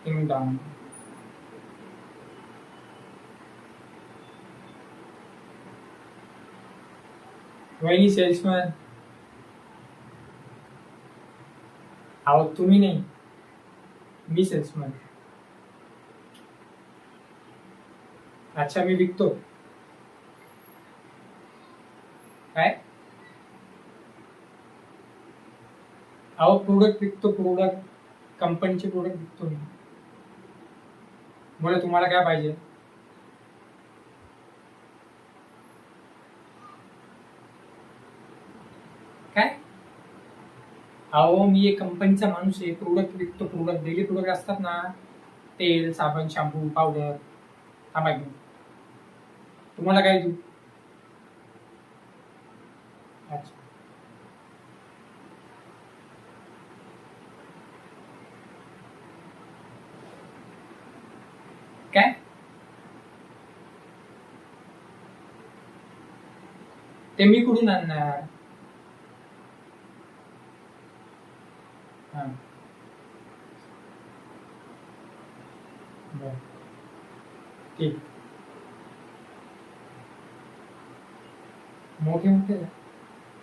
Ding dong. वहिनी salesman. अहो तुम्ही नाही, मी सेल्समन. अच्छा मी विकतो काय? अहो प्रोडक्ट विकतो, प्रोडक्ट कंपनीचे प्रोडक्ट विकतो मी. बोला तुम्हाला काय पाहिजे? काय? अहो मी एक कंपनीचा माणूस आहे, प्रोडक्ट विकतो. प्रोडक्ट डेली प्रोडक्ट असतात ना, तेल, साबण, शॅम्पू, पावडर. थांबा घेऊन. तुम्हाला काय देऊ? अच्छा काय? ते मी कुठून आणणार? हा बरं ठीक. मोठे मोठे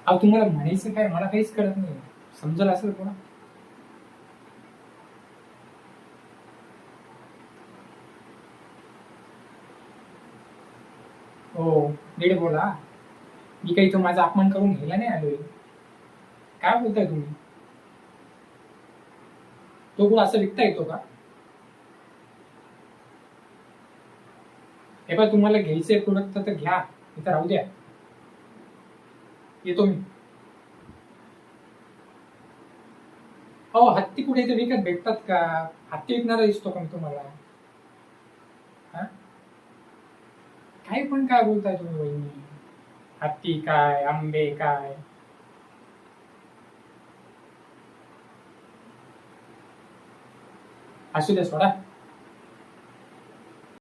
अहो तुम्हाला म्हणायचं काय, मला काहीच कळत नाही. समजलं असेल कोणा? हो नीट बोला. मी काही तो माझा अपमान करून घ्यायला नाही आलोय. काय बोलताय तुम्ही? तो गुळ असं विकता येतो का? हे बघा तुम्हाला घ्यायचंय प्रोडक्ट तर घ्या, इथं राहू द्या. येतो मी. अहो हत्ती कुठे इथे विकत भेटतात का? हत्ती विकणारा दिसतो का मी तुम्हाला? हा काही पण काय बोलताय तुम्ही वहिनी? हत्ती काय, आंबे काय? असू द्या सोडा.